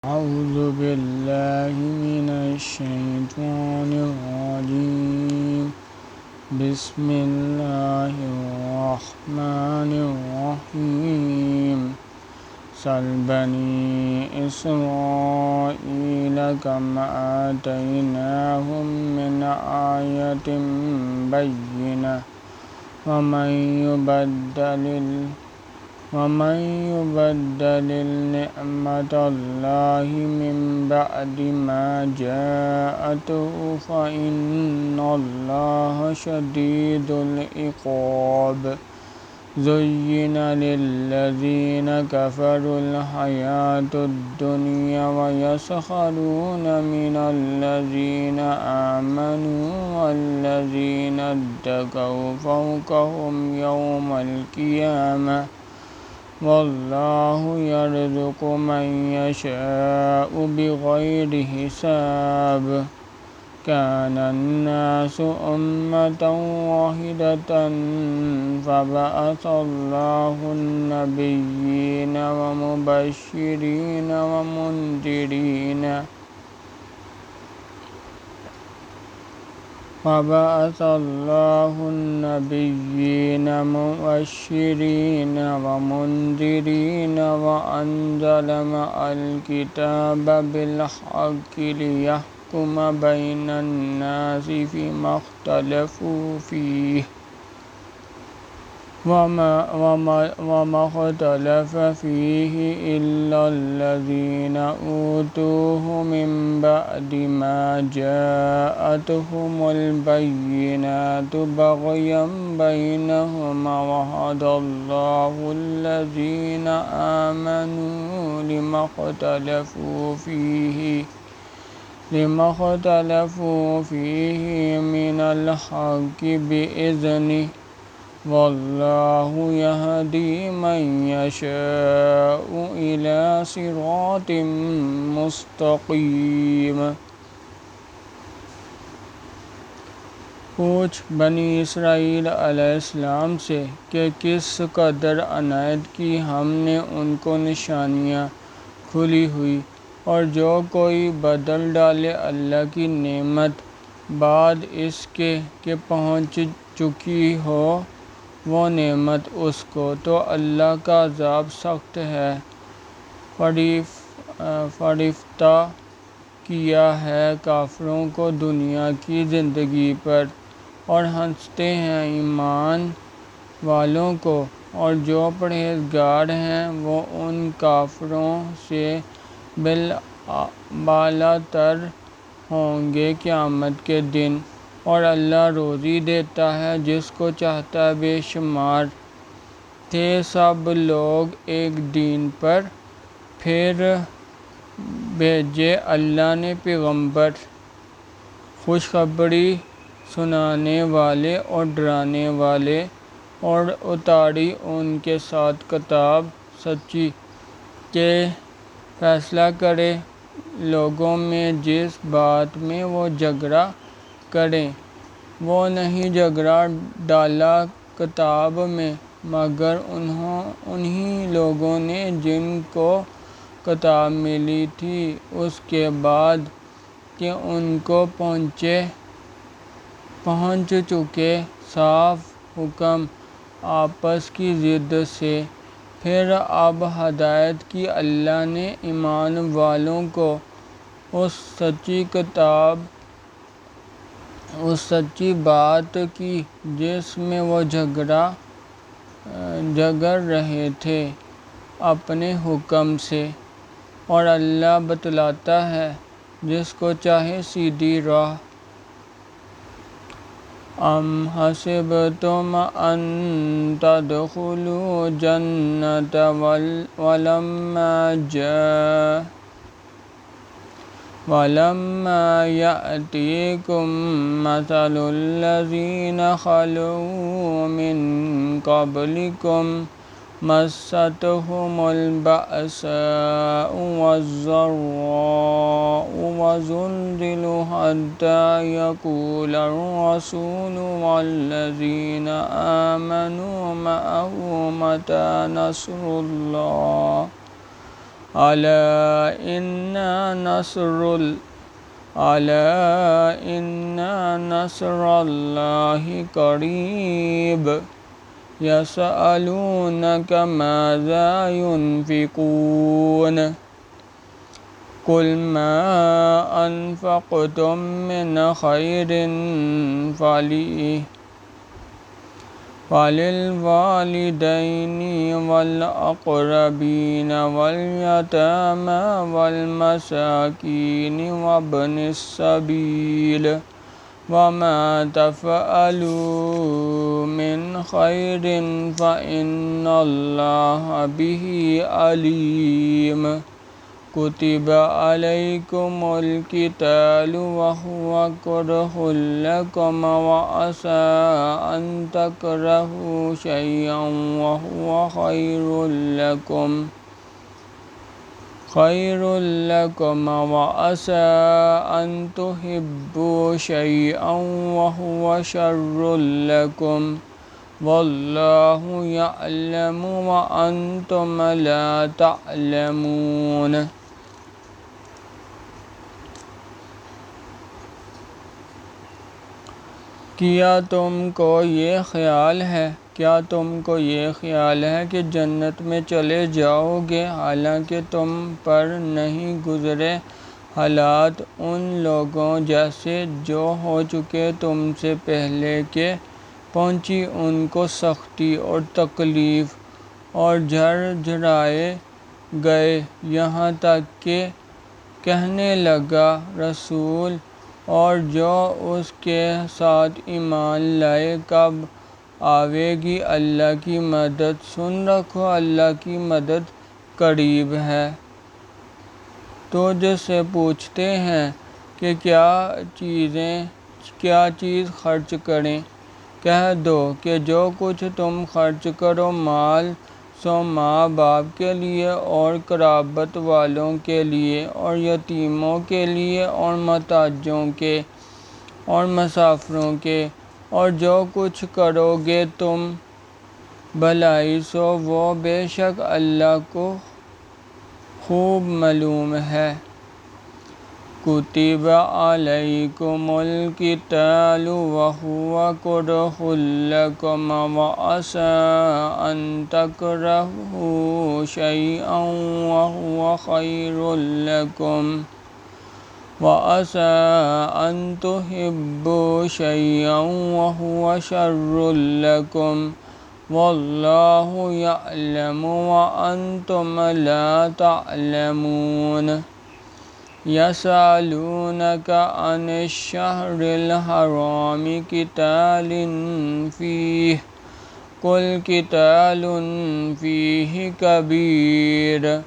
أعوذ بالله من الشيطان الرجيم بسم الله الرحمن الرحيم سل بني إسرائيل كم آتيناهم من آية بينة ومن يبدل نعمة الله من بعد ما جاءته فإن الله شديد العقاب زين للذين كفروا الحياة الدنيا ويسخرون من الذين آمنوا والذين اتقوا فوقهم يوم القيامة والله يرزق من يشاء بغير حساب كان الناس أمة واحدة فبعث الله النبيين مبشرين ومنذرين وأنزل مع الكتاب بالحق ليحكم بين الناس فيما اختلفوا فيه وما اختلف فيه إلا الذين أوتوه من بعد ما جاءتهم البينات بغيا بينهم وهدى الله الذين آمنوا لما اختلفوا فيه من الحق بإذنه والله يهدي من يشاء إلى صراط مستقيم۔ پوچھ بنی اسرائیل علیہ السلام سے کہ کس قدر عنایت کی ہم نے ان کو نشانیاں کھلی ہوئی، اور جو کوئی بدل ڈالے اللہ کی نعمت بعد اس کے کہ پہنچ چکی ہو وہ نعمت اس کو، تو اللہ کا عذاب سخت ہے۔ فریفتہ کیا ہے کافروں کو دنیا کی زندگی پر، اور ہنستے ہیں ایمان والوں کو، اور جو پرہیزگار ہیں وہ ان کافروں سے بالاتر ہوں گے قیامت کے دن۔ اور اللہ روزی دیتا ہے جس کو چاہتا ہے۔ بے شمار تھے سب لوگ ایک دین پر، پھر بھیجے اللہ نے پیغمبر خوشخبری سنانے والے اور ڈرانے والے، اور اتاری ان کے ساتھ کتاب سچی کہ فیصلہ کرے لوگوں میں جس بات میں وہ جھگڑا کریں۔ وہ نہیں جھگڑا ڈالا کتاب میں مگر انہی لوگوں نے جن کو کتاب ملی تھی اس کے بعد کہ ان کو پہنچ چکے صاف حکم آپس کی ضد سے۔ پھر اب ہدایت کی اللہ نے ایمان والوں کو اس سچی بات کی جس میں وہ جھگڑ رہے تھے اپنے حکم سے، اور اللہ بتلاتا ہے جس کو چاہے سیدھی راہ۔ ام حسبتم ان تدخلوا الجنة ولما يأتكم مثل الذين خلوا من قبلكم مستهم البأساء والضراء وزلزلوا حتى يقول الرسول والذين آمنوا معه متى نصر الله ألا إن نصر الله قريب يسألونك ماذا ينفقون قل ما أنفقتم من خير فللوالدين والأقربين واليتامى والمساكين وابن السبيل وما تفعلوا من خير فإن الله به عليم كتب عليكم القتال وهو كره لكم وعسى أن تكرهوا شيئا وهو خير لكم وعسى أن تحبوا شيئا وهو شر لكم والله يعلم وأنتم لا تعلمون کیا تم کو یہ خیال ہے کہ جنت میں چلے جاؤ گے حالانکہ تم پر نہیں گزرے حالات ان لوگوں جیسے جو ہو چکے تم سے پہلے کہ پہنچی ان کو سختی اور تکلیف اور جھرجھرائے گئے یہاں تک کہ کہنے لگا رسول اور جو اس کے ساتھ ایمان لائے کب آئے گی اللہ کی مدد سن رکھو اللہ کی مدد قریب ہے تجھ سے پوچھتے ہیں کہ کیا چیز خرچ کریں کہہ دو کہ جو کچھ تم خرچ کرو مال سو ماں باپ کے لیے اور قرابت والوں کے لیے اور یتیموں کے لیے اور محتاجوں کے اور مسافروں کے اور جو کچھ کرو گے تم بھلائی سو وہ بے شک اللہ کو خوب معلوم ہے كتب عليكم القتال وهو كره لكم وعسى أن تكرهوا شيئا وهو خير لكم وعسى أن تحبوا شيئا وهو شر لكم والله يعلم وأنتم لا تعلمون يسألونك عن الشهر الحرام قتال فيه قل قتال فيه كبير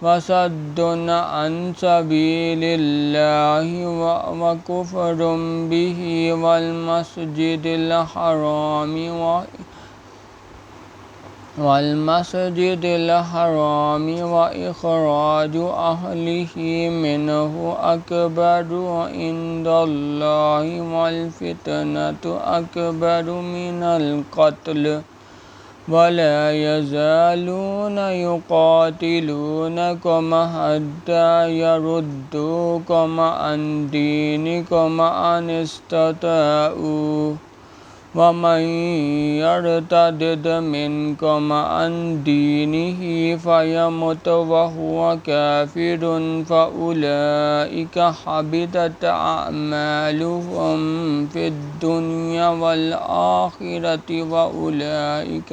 وصد عن سبيل الله وكفر به والمسجد الحرام وإخراج أهله منه أكبر عند الله والفتنة أكبر من القتل ولا يزالون يقاتلونكم حتى يردوكم عن دينكم إن استطاعوا ومن يرتد منكم عن دينه فيمت وهو كافر فأولئك حبطت أعمالهم في الدنيا والآخرة وأولئك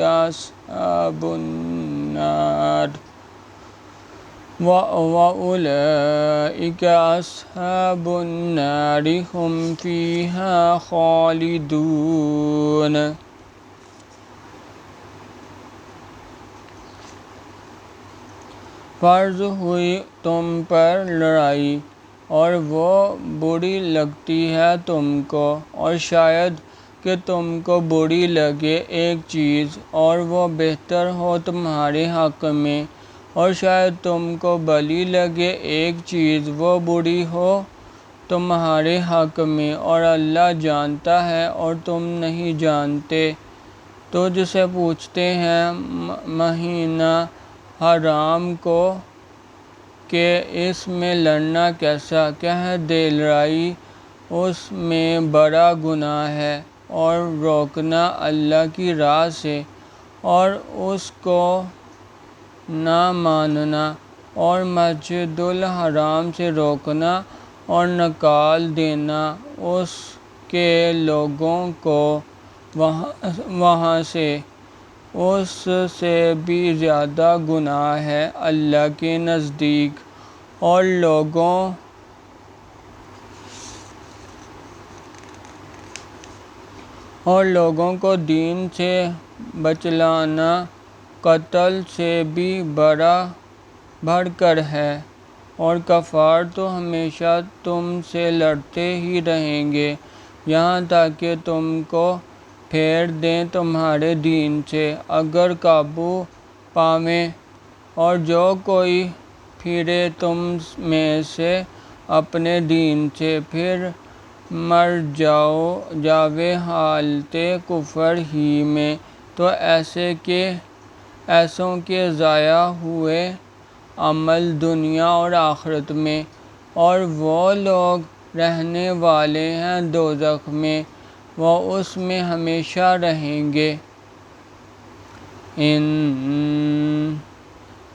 أصحاب النار هم فيها خالدون فرض ہوئی تم پر لڑائی اور وہ بری لگتی ہے تم کو اور شاید کہ تم کو بری لگے ایک چیز اور وہ بہتر ہو تمہارے حق میں اور شاید تم کو بھلی لگے ایک چیز وہ بری ہو تمہارے حق میں اور اللہ جانتا ہے اور تم نہیں جانتے تجھ سے پوچھتے ہیں مہینہ حرام کو کہ اس میں لڑنا کیسا، کہہ دے لڑائی اس میں بڑا گناہ ہے، اور روکنا اللہ کی راہ سے اور اس کو نہ ماننا، اور مسجد الحرام سے روکنا اور نکال دینا اس کے لوگوں کو وہاں سے، اس سے بھی زیادہ گناہ ہے اللہ کے نزدیک۔ اور لوگوں کو دین سے بچلانا قتل سے بھی بڑھ کر ہے، اور کفار تو ہمیشہ تم سے لڑتے ہی رہیں گے یہاں تک کہ تم کو پھیر دیں تمہارے دین سے اگر قابو پائیں، اور جو کوئی پھرے تم میں سے اپنے دین سے پھر مر جاوے حالت کفر ہی میں، تو ایسوں کے ضائع ہوئے عمل دنیا اور آخرت میں، اور وہ لوگ رہنے والے ہیں دوزخ میں، وہ اس میں ہمیشہ رہیں گے۔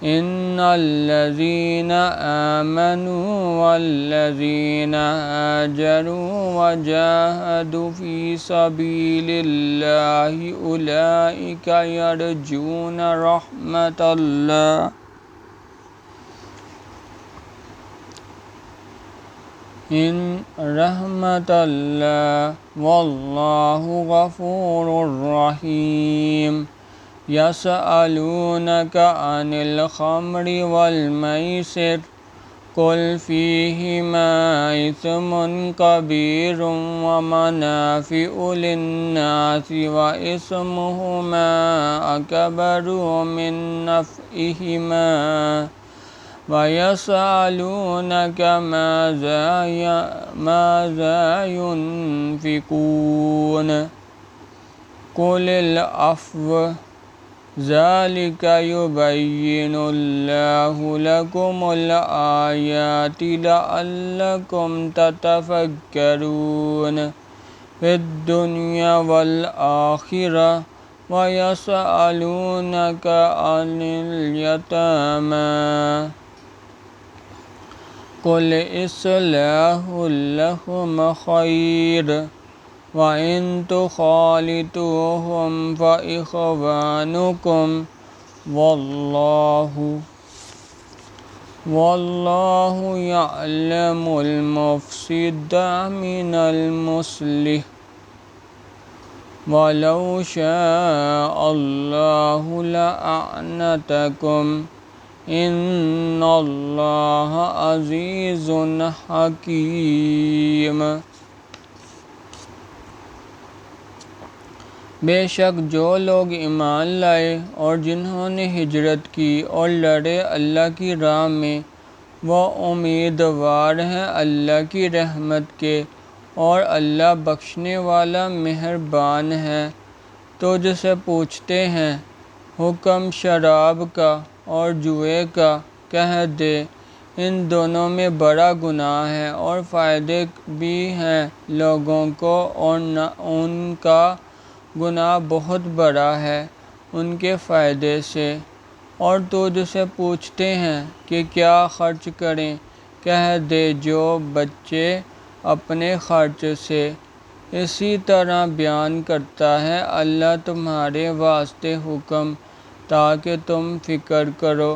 ان الذين آمنوا والذين هاجروا وجاهدوا في سبيل الله أولئك يرجون رحمة الله والله غفور رحيم۔ يسألونك عن الخمر والميسر قل فيهما إثم كبير ومنافع للناس وإثمهما أكبر من نفعهما ويسألونك ماذا ينفقون قل العفو ذلك يبين الله لكم الآيات لعلكم تتفكرون في الدنيا والآخرة ويسألونك عن اليتامى قل إصلاح لهم خير وإن تخالطوهم فإخوانكم والله يعلم المفسد من المصلح ولو شاء الله لأعنتكم إن الله عزيز حكيم۔ بے شک جو لوگ ایمان لائے اور جنہوں نے ہجرت کی اور لڑے اللہ کی راہ میں، وہ امیدوار ہیں اللہ کی رحمت کے، اور اللہ بخشنے والا مہربان ہے۔ تجھ سے پوچھتے ہیں حکم شراب کا اور جوئے کا، کہہ دے ان دونوں میں بڑا گناہ ہے اور فائدے بھی ہیں لوگوں کو، اور ان کا گناہ بہت بڑا ہے ان کے فائدے سے۔ اور تجھ سے پوچھتے ہیں کہ کیا خرچ کریں، کہہ دے جو بچے اپنے خرچ سے۔ اسی طرح بیان کرتا ہے اللہ تمہارے واسطے حکم تاکہ تم فکر کرو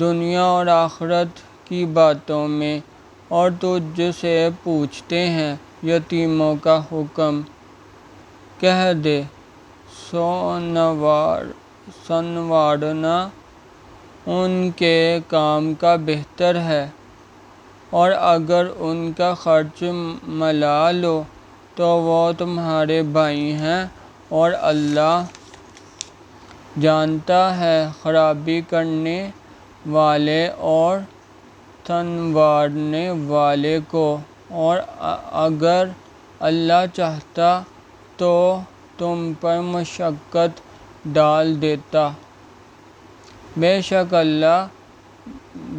دنیا اور آخرت کی باتوں میں۔ اور تجھ سے پوچھتے ہیں یتیموں کا حکم، کہہ دے سنوارنا ان کے کام کا بہتر ہے، اور اگر ان کا خرچ ملا لو تو وہ تمہارے بھائی ہیں، اور اللہ جانتا ہے خرابی کرنے والے اور سنوارنے والے کو، اور اگر اللہ چاہتا تو تم پر مشقت ڈال دیتا۔ بے شک اللہ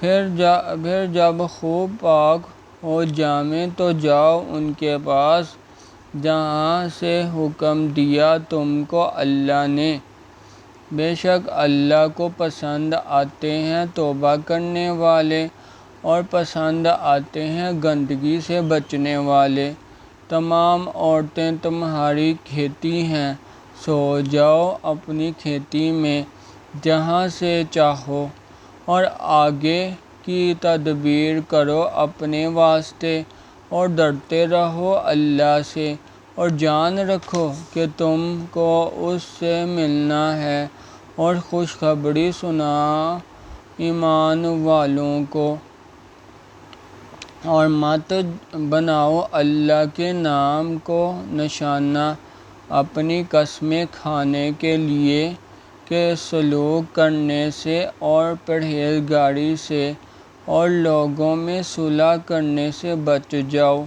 پھر جب خوب پاک ہو جائیں تو جاؤ ان کے پاس جہاں سے حکم دیا تم کو اللہ نے، بے شک اللہ کو پسند آتے ہیں توبہ کرنے والے اور پسند آتے ہیں گندگی سے بچنے والے۔ تمام عورتیں تمہاری کھیتی ہیں، سو جاؤ اپنی کھیتی میں جہاں سے چاہو، اور آگے کی تدبیر کرو اپنے واسطے، اور ڈرتے رہو اللہ سے، اور جان رکھو کہ تم کو اس سے ملنا ہے، اور خوشخبری سنا ایمان والوں کو۔ اور مت بناؤ اللہ کے نام کو نشانہ اپنی قسمیں کھانے کے لیے، کہ سلوک کرنے سے اور پرہیزگاری سے اور لوگوں میں صلح کرنے سے بچ جاؤ،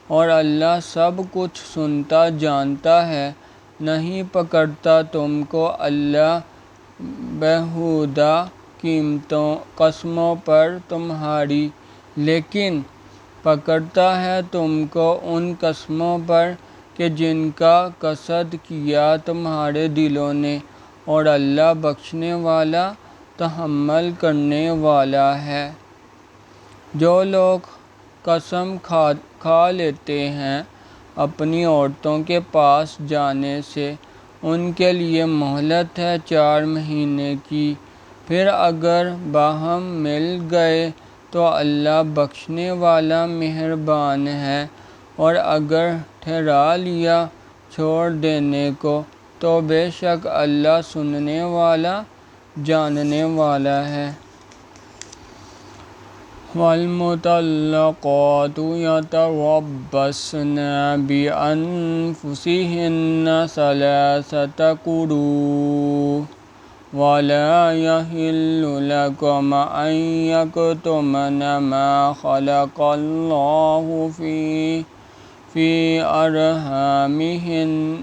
اور اللہ سب کچھ سنتا جانتا ہے۔ نہیں پکڑتا تم کو اللہ بیہودہ قسموں پر تمہاری، لیکن پکڑتا ہے تم کو ان قسموں پر کہ جن کا قصد کیا تمہارے دلوں نے، اور اللہ بخشنے والا تحمل کرنے والا ہے۔ جو لوگ قسم کھا لیتے ہیں اپنی عورتوں کے پاس جانے سے، ان کے لیے مہلت ہے 4 مہینے کی، پھر اگر باہم مل گئے تو اللہ بخشنے والا مہربان ہے، اور اگر ٹھہرا لیا چھوڑ دینے کو تو بے شک اللہ سننے والا جاننے والا ہے۔ وَالْمُطَلَّقَاتُ يَتَرَبَّصْنَ بِأَنفُسِهِنَّ 3 قُرُوءٍ وَلَا يَحِلُّ لَكُمْ أَن يَكْتُمْنَ مَا خَلَقَ اللَّهُ فِي أَرْحَامِهِنَّ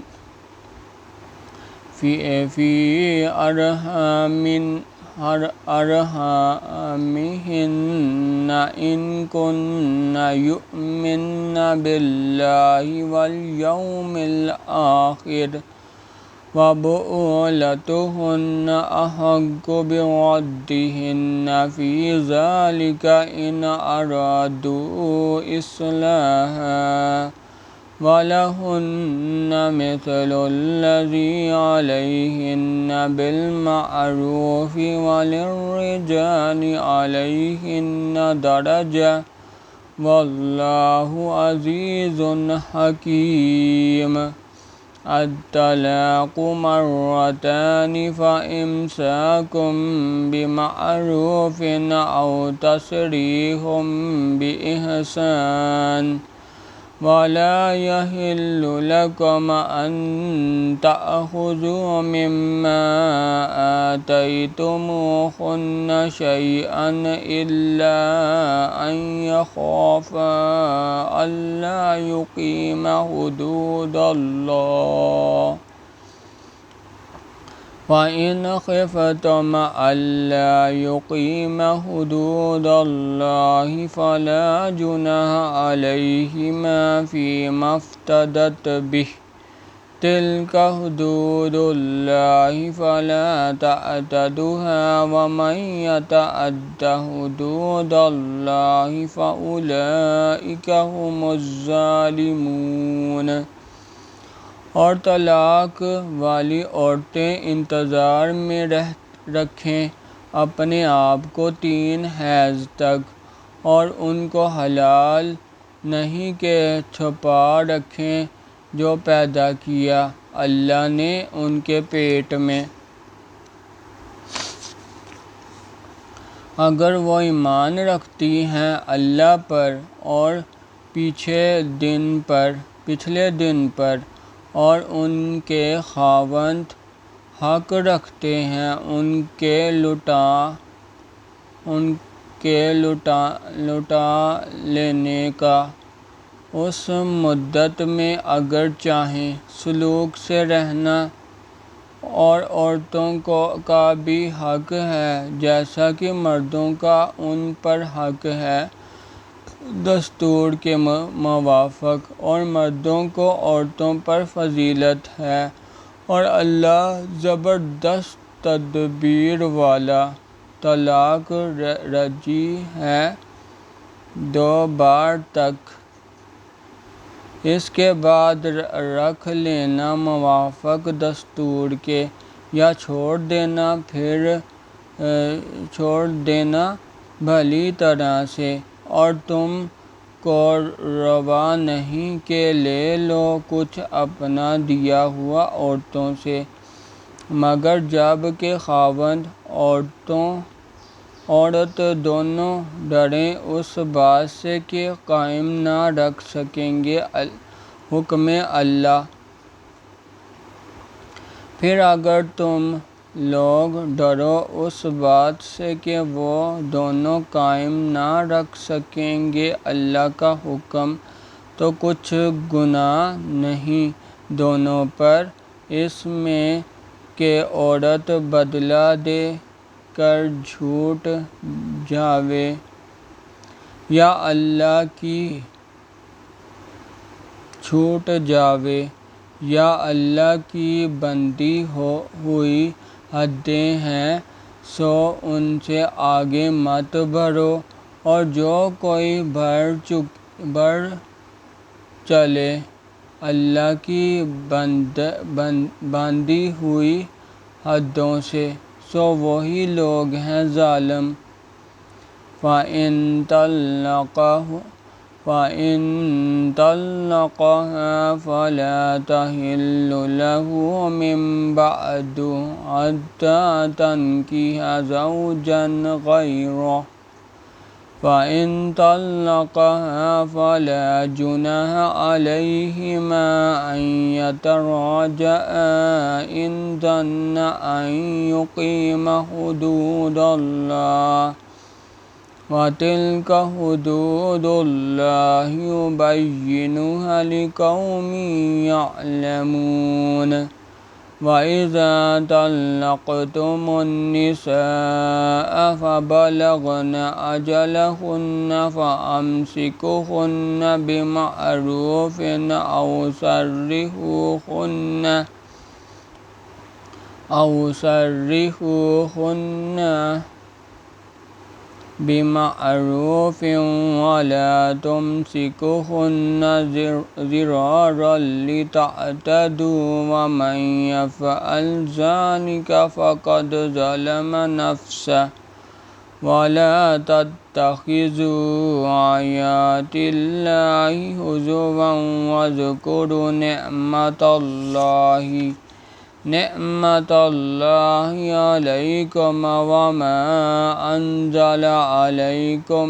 إِن كُنَّ يُؤْمِنَّ بِاللَّهِ وَالْيَوْمِ الْآخِرِ وَبُعُولَتُهُنَّ أَحَقُّ بِرَدِّهِنَّ فِي ذَلِكَ إِنْ أَرَادُوا إِصْلَاحًا، وَلَهُنَّ مِثْلُ الَّذِي عَلَيْهِنَّ بِالْمَعْرُوفِ وَلِلرِّجَالِ عَلَيْهِنَّ دَرَجَةٌ وَاللَّهُ عَزِيزٌ حَكِيمٌ۔ الطلاق مرتان، فإمساك بمعروف أو تسريح بإحسان، ولا يحل لكم أن تأخذوا مما آتيتموهن شيئا إلا أن يخافا ألا يقيما حدود الله، وإن خفتم ألا يقيما حدود الله فلا جناح عليهما فيما افتدت به، تلك حدود الله فلا تعتدوها، ومن يتعد حدود الله فأولئك هم الظالمون۔ اور طلاق والی عورتیں انتظار میں رکھیں اپنے آپ کو 3 حیض تک، اور ان کو حلال نہیں کہ چھپا رکھیں جو پیدا کیا اللہ نے ان کے پیٹ میں، اگر وہ ایمان رکھتی ہیں اللہ پر اور پچھلے دن پر، اور ان کے خاوند حق رکھتے ہیں ان کے لوٹا لینے کا، اس مدت میں اگر چاہیں سلوک سے رہنا اور عورتوں کا بھی حق ہے جیسا کہ مردوں کا ان پر حق ہے دستور کے موافق، اور مردوں کو عورتوں پر فضیلت ہے، اور اللہ زبردست تدبیر والا۔ طلاق رجعی ہے 2 بار تک، اس کے بعد رکھ لینا موافق دستور کے، یا چھوڑ دینا بھلی طرح سے، اور تم کو روا نہیں کہ لے لو کچھ اپنا دیا ہوا عورتوں سے، مگر جب کہ خاوند عورت دونوں ڈریں اس بات سے کہ قائم نہ رکھ سکیں گے حکم اللہ۔ پھر اگر تم لوگ ڈرو اس بات سے کہ وہ دونوں قائم نہ رکھ سکیں گے اللہ کا حکم، تو کچھ گناہ نہیں دونوں پر اس میں کہ عورت بدلہ دے کر چھوٹ جاوے، یا اللہ کی بندھی ہوئی حدیں ہیں سو ان سے آگے مت بڑھو، اور جو کوئی بڑھ چلے اللہ کی باندھی ہوئی حدوں سے، سو وہی لوگ ہیں ظالم۔ فَإِن طَلَّقَهَا فَلَا تَحِلُّ لَهُ مِن بَعْدُ حَتَّىٰ تَنكِحَ زَوْجًا غَيْرَهُ، فَإِن طَلَّقَهَا فَلَا جُنَاحَ عَلَيْهِمَا أَن يَتَرَاجَعَا إِن ظَنَّا أَن يُقِيمَا حُدُودَ اللَّهِ، وَتِلْكَ حُدُودُ اللَّهِ يُبَيِّنُهَا لِقَوْمٍ يَعْلَمُونَ۔ وَإِذَا طَلَّقْتُمُ النِّسَاءَ فَبَلَغْنَ أَجَلَهُنَّ فَأَمْسِكُوهُنَّ بِمَعْرُوفٍ أَوْ سَرِّحُوهُنَّ بِمَعْرُوفٍ وَلَا تُمْسِكُوهُنَّ ضِرَارًا لِتَعْتَدُوا، وَمَن يَفْعَلْ ذَلِكَ فَقَدْ ظَلَمَ نَفْسَهُ، وَلَا تَتَّخِذُوا آيَاتِ اللَّهِ هُزُوًا وَاذْكُرُوا نِعْمَتَ اللَّهِ عَلَيْكُمْ وَمَا أَنزَلَ عَلَيْكُم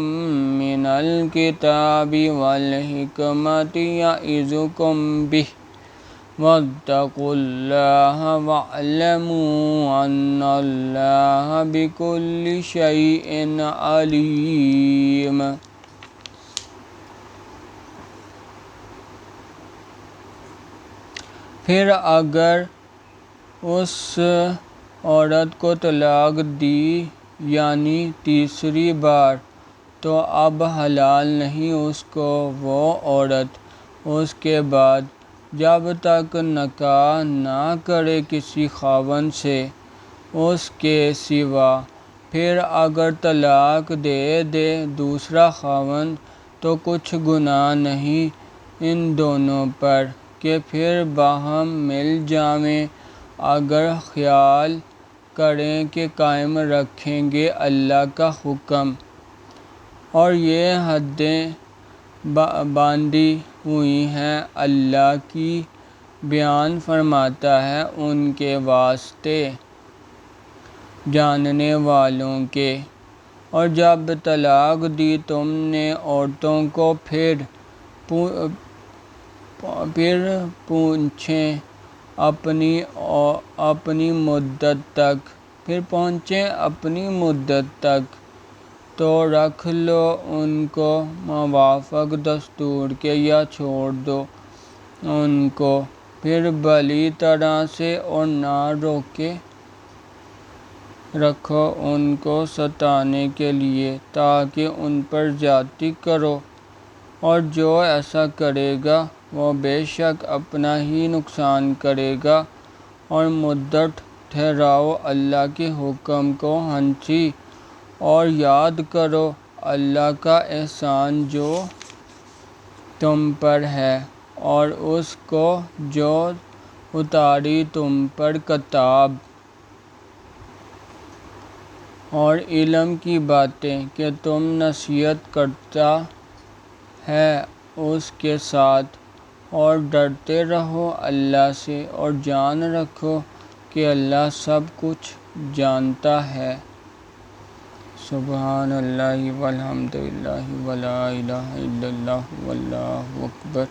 مِّنَ الْكِتَابِ وَالْحِكْمَةِ يَعِظُكُم بِهِ ۚ وَاتَّقُوا اللَّهَ وَاعْلَمُوا أَنَّ اللَّهَ بِكُلِّ شَيْءٍ عَلِيمٌ۔ پھر اگر اس عورت کو طلاق دی یعنی تیسری بار، تو اب حلال نہیں اس کو وہ عورت اس کے بعد جب تک نکاح نہ کرے کسی خاوند سے اس کے سوا۔ پھر اگر طلاق دے دوسرا خاوند، تو کچھ گناہ نہیں ان دونوں پر کہ پھر باہم مل جائیں اگر خیال کریں کہ قائم رکھیں گے اللہ کا حکم، اور یہ حدیں باندھی ہوئی ہیں اللہ کی، بیان فرماتا ہے ان کے واسطے جاننے والوں کے۔ اور جب طلاق دی تم نے عورتوں کو، پھر پہنچیں اپنی مدت تک، تو رکھ لو ان کو موافق دستور کے، یا چھوڑ دو ان کو۔ پھر بھلی طرح سے اور نہ روکے رکھو ان کو ستانے کے لیے تاکہ ان پر زیادتی کرو، اور جو ایسا کرے گا وہ بے شک اپنا ہی نقصان کرے گا۔ اور مدت ٹھہراؤ اللہ کے حکم کو ہنسی، اور یاد کرو اللہ کا احسان جو تم پر ہے، اور اس کو جو اتاری تم پر کتاب اور علم کی باتیں کہ تم نصیحت کرتا ہے اس کے ساتھ، اور ڈرتے رہو اللہ سے اور جان رکھو کہ اللہ سب کچھ جانتا ہے۔ سبحان اللہ والحمد للہ ولا الہ الا اللہ واللہ اکبر۔